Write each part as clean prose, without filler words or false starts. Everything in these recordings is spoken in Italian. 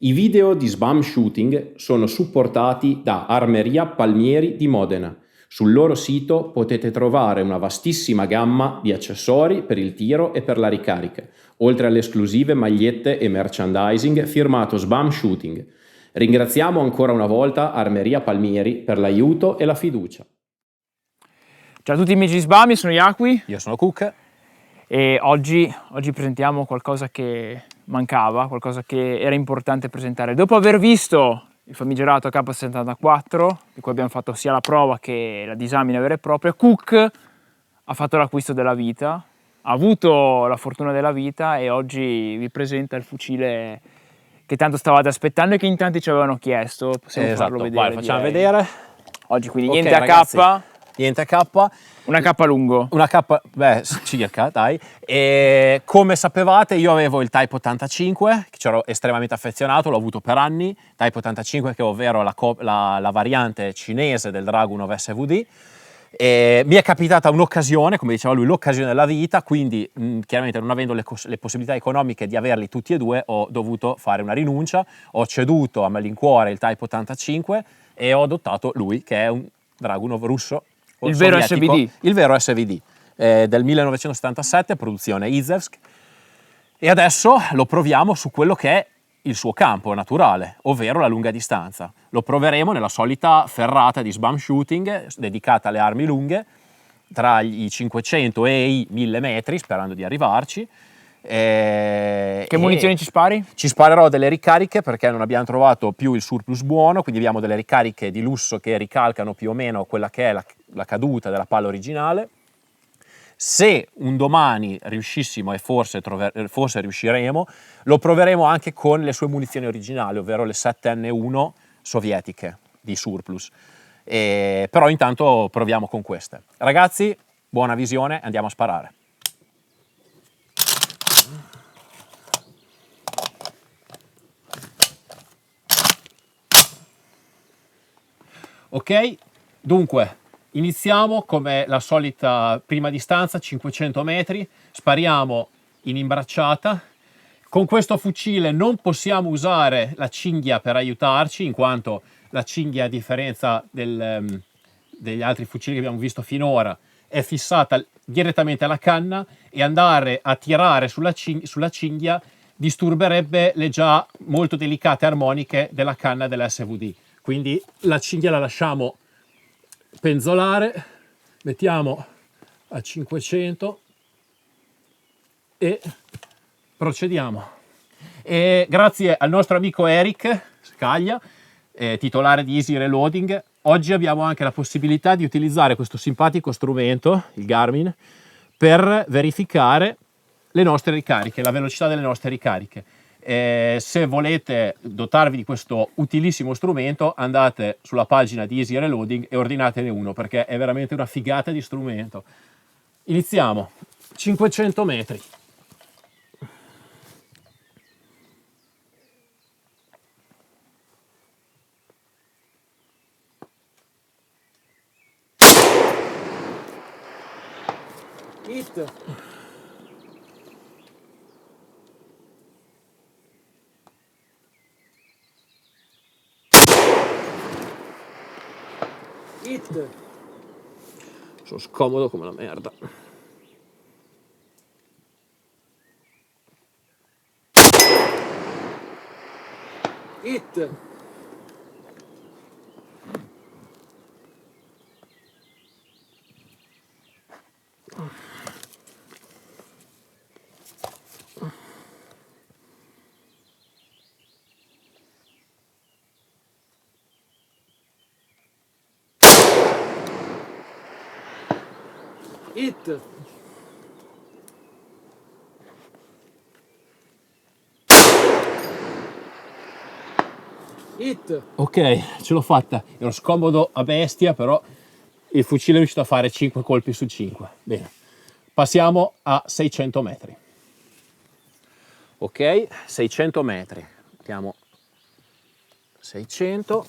I video di SBAM Shooting sono supportati da Armeria Palmieri di Modena. Sul loro sito potete trovare una vastissima gamma di accessori per il tiro e per la ricarica, oltre alle esclusive magliette e merchandising firmato SBAM Shooting. Ringraziamo ancora una volta Armeria Palmieri per l'aiuto e la fiducia. Ciao a tutti amici di SBAM, io sono Iacqui. Io sono Cook. E oggi presentiamo qualcosa che mancava, qualcosa che era importante presentare. Dopo aver visto il famigerato AK-74, di cui abbiamo fatto sia la prova che la disamina vera e propria, Cook ha fatto l'acquisto della vita, ha avuto la fortuna della vita e oggi vi presenta il fucile che tanto stavate aspettando e che in tanti ci avevano chiesto. Possiamo farlo vedere? Vai, facciamo vedere. Oggi quindi Okay, niente ragazzi, AK. Niente AK. Una K lungo. Una K, circa, dai. E come sapevate io avevo il Type 85, che ci ero estremamente affezionato, l'ho avuto per anni, Type 85 che è ovvero la variante cinese del Dragunov SVD. E mi è capitata un'occasione, come diceva lui, l'occasione della vita, quindi chiaramente non avendo le possibilità economiche di averli tutti e due ho dovuto fare una rinuncia, ho ceduto a malincuore il Type 85 e ho adottato lui che è un Dragunov russo. Il vero SVD. Il vero SVD del 1977, produzione Izhevsk, e adesso lo proviamo su quello che è il suo campo naturale, ovvero la lunga distanza. Lo proveremo nella solita ferrata di SBAM Shooting dedicata alle armi lunghe, tra i 500 e i 1000 metri, sperando di arrivarci. Che munizioni ci spari? Ci sparerò delle ricariche perché non abbiamo trovato più il surplus buono, quindi abbiamo delle ricariche di lusso che ricalcano più o meno quella che è la caduta della palla originale. Se un domani riuscissimo, e forse riusciremo, lo proveremo anche con le sue munizioni originali, ovvero le 7N1 sovietiche di surplus. Però intanto proviamo con queste. Ragazzi, buona visione, andiamo a sparare. Ok, dunque iniziamo come la solita prima distanza, 500 metri, spariamo in imbracciata. Con questo fucile non possiamo usare la cinghia per aiutarci, in quanto la cinghia, a differenza degli altri fucili che abbiamo visto finora, è fissata direttamente alla canna e andare a tirare sulla cinghia disturberebbe le già molto delicate armoniche della canna dell'SVD. Quindi la cinghia la lasciamo penzolare, mettiamo a 500 e procediamo. E grazie al nostro amico Eric Scaglia, titolare di Easy Reloading, oggi abbiamo anche la possibilità di utilizzare questo simpatico strumento, il Garmin, per verificare le nostre ricariche, la velocità delle nostre ricariche. Se volete dotarvi di questo utilissimo strumento, andate sulla pagina di Easy Reloading e ordinatene uno perché è veramente una figata di strumento. Iniziamo. 500 metri. Hit. Hit. Sono scomodo come la merda. Hit. Hit. Hit. Ok, ce l'ho fatta. Ero scomodo a bestia, però il fucile è riuscito a fare 5 colpi su 5. Bene. Passiamo a 600 metri. Ok, 600 metri. Mettiamo 600.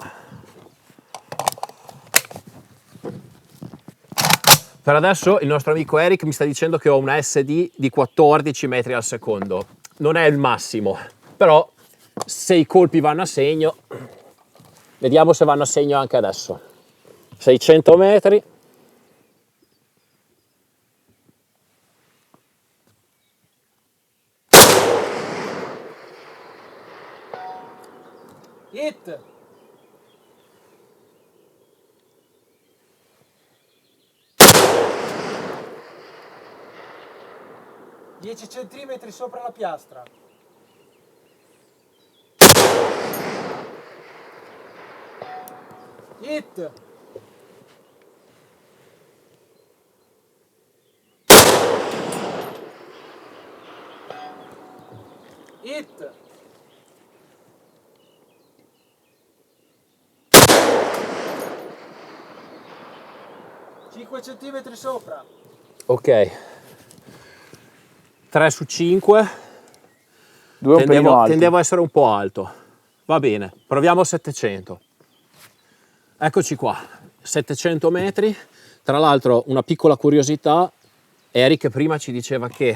Per adesso il nostro amico Eric mi sta dicendo che ho una SD di 14 metri al secondo. Non è il massimo, però se i colpi vanno a segno. Vediamo se vanno a segno anche adesso. 600 metri. Hit! Dieci centimetri sopra la piastra. Hit! Hit! Cinque centimetri sopra. Ok. 3 su 5. Due un pelino alti. Tendevo a essere un po' alto. Va bene, proviamo 700. Eccoci qua, 700 metri. Tra l'altro, una piccola curiosità, Eric prima ci diceva che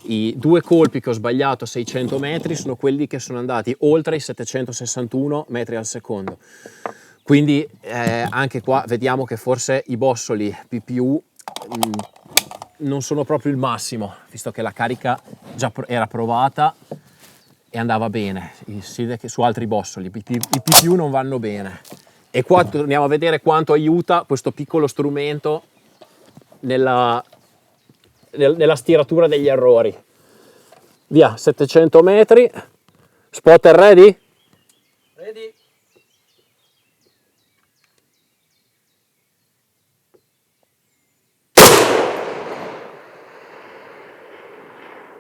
i 2 colpi che ho sbagliato a 600 metri sono quelli che sono andati oltre i 761 metri al secondo. Quindi anche qua vediamo che forse i bossoli PPU non sono proprio il massimo, visto che la carica già era provata e andava bene. Si vede che su altri bossoli i PPU non vanno bene. E qua torniamo a vedere quanto aiuta questo piccolo strumento nella stiratura degli errori. Via, 700 metri. Spotter ready? Ready?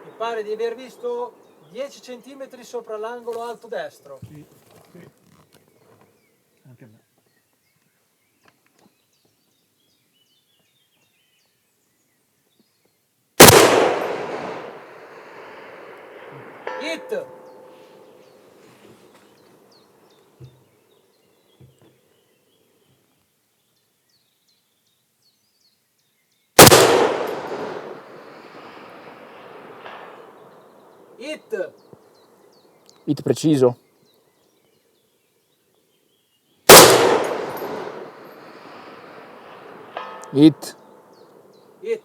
Mi pare di aver visto 10 centimetri sopra l'angolo alto destro. Sì, sì. Anche a me. Hit! Hit! Hit preciso. Hit. Hit!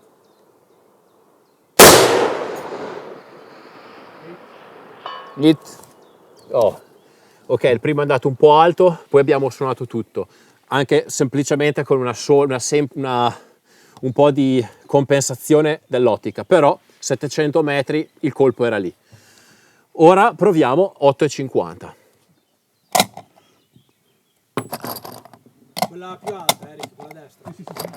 Hit. Oh, ok, il primo è andato un po' alto, poi abbiamo suonato tutto, anche semplicemente con un po' di compensazione dell'ottica, però 700 metri il colpo era lì. Ora proviamo 8,50. Quella più alta, Eric, quella destra. Sì, sì, sì.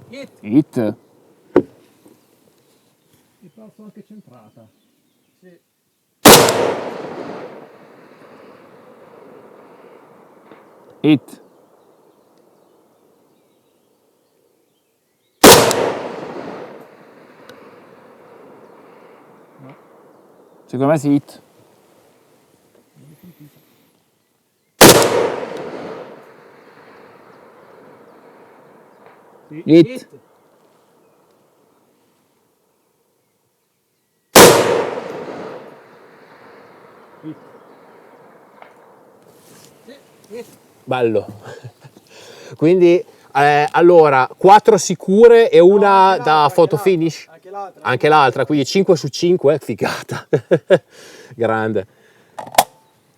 Hit! Hit. Mi passo anche centrata. Sì. Hit. Secondo me sì, hit. Hit. Hit! Hit! Bello. Quindi allora 4 sicure e una da photo finish. Anche l'altra. Anche l'altra, quindi 5 su 5, figata. Grande.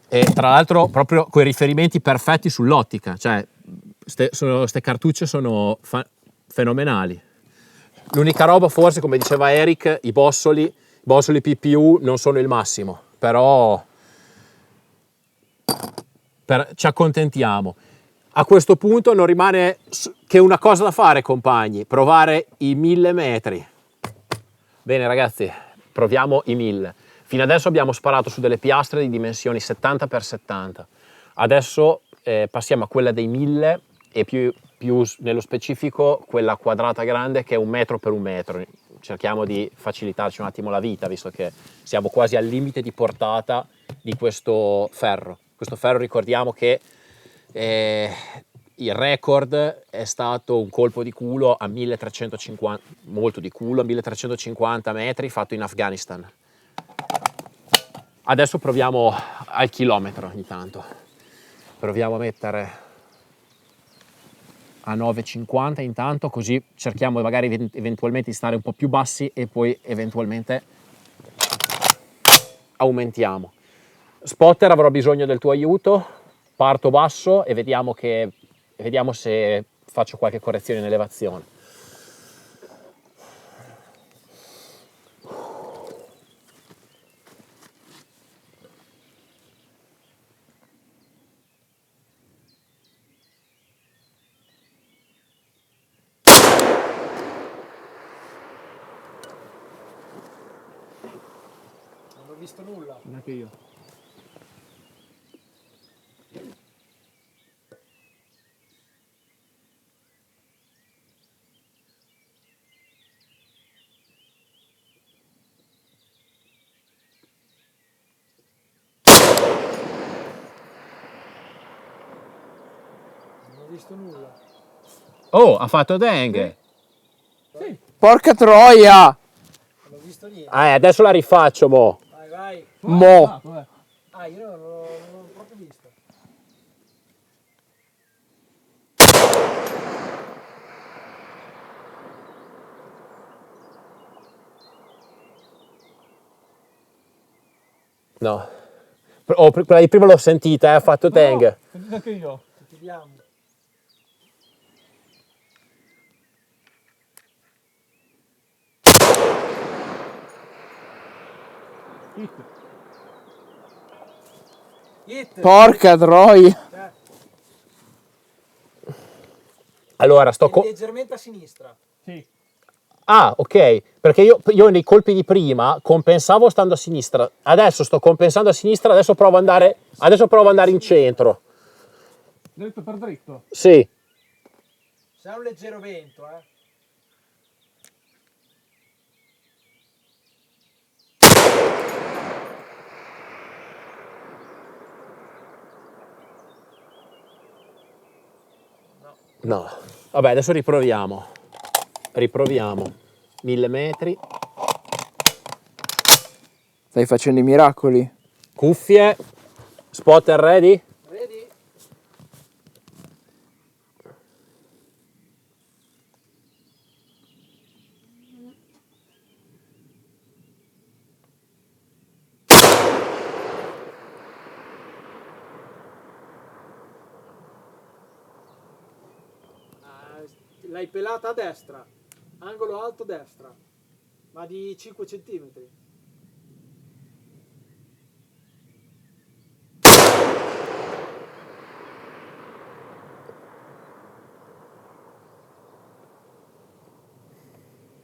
E tra l'altro proprio con i riferimenti perfetti sull'ottica, cioè ste cartucce sono fenomenali. L'unica roba forse, come diceva Eric, i bossoli PPU non sono il massimo, però ci accontentiamo. A questo punto non rimane che una cosa da fare, compagni, provare i 1000 metri. Bene ragazzi, proviamo i 1000. Fino adesso abbiamo sparato su delle piastre di dimensioni 70x70. Adesso passiamo a quella dei 1000 e più nello specifico quella quadrata grande che è 1 metro per 1 metro. Cerchiamo di facilitarci un attimo la vita, visto che siamo quasi al limite di portata di questo ferro. Questo ferro, ricordiamo che il record è stato un colpo di culo a 1350, molto di culo, a 1350 metri, fatto in Afghanistan. Adesso proviamo al chilometro intanto. Proviamo a mettere a 9,50 intanto, così cerchiamo magari eventualmente di stare un po' più bassi e poi eventualmente aumentiamo. Spotter, avrò bisogno del tuo aiuto, parto basso e vediamo se faccio qualche correzione in elevazione. Non ho visto nulla. Neanche io. Non ho visto nulla. Oh, ha fatto dengue! Porca troia! Non ho visto niente. Adesso la rifaccio, mo. Vai, vai. Mo! Ah, io non l'ho proprio visto. No. Oh, quella di prima l'ho sentita, ha fatto dengue. Anche io. Chiudiamo. Hit. Porca troia! Allora, Leggermente a sinistra. Sì. Ah, ok, perché io nei colpi di prima compensavo stando a sinistra, adesso sto compensando a sinistra, adesso provo ad andare in centro. Dritto per dritto. Sì, C'è un leggero vento, eh. no, vabbè, adesso riproviamo, 1000 metri, Stai facendo i miracoli? cuffie, spotter ready? Vedi? L'hai pelata a destra, angolo alto destra, ma di 5 centimetri.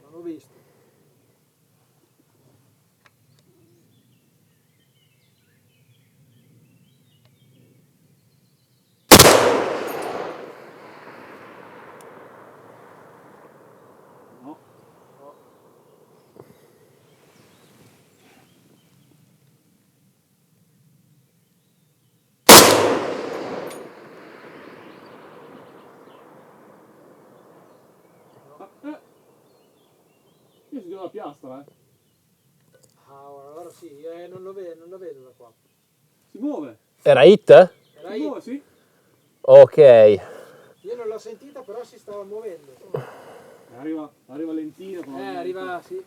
Non l'ho visto. Io si la piastra, Ah, ora sì, non lo vedo da qua. Si muove. Era hit? Era Si hit. muove, sì. Ok, Io non l'ho sentita, però si stava muovendo. Arriva lentina. Arriva, sì.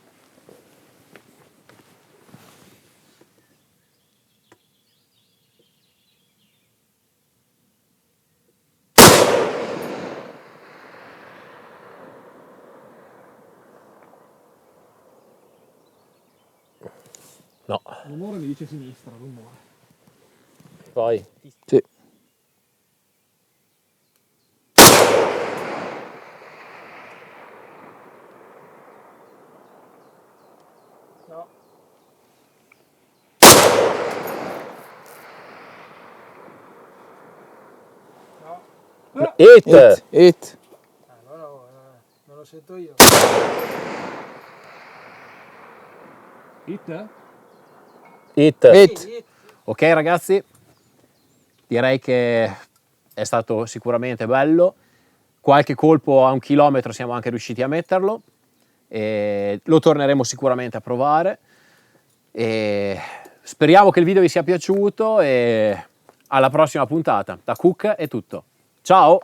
no, Rumore mi dice sinistra, rumore. poi Sì. No. No. Hit! Hit. Non lo sento io. Hit? Hit. Hit. Ok ragazzi, direi che è stato sicuramente bello. Qualche colpo a 1 chilometro siamo anche riusciti a metterlo. E lo torneremo sicuramente a provare. E speriamo che il video vi sia piaciuto e alla prossima puntata. Da Cook è tutto. Ciao!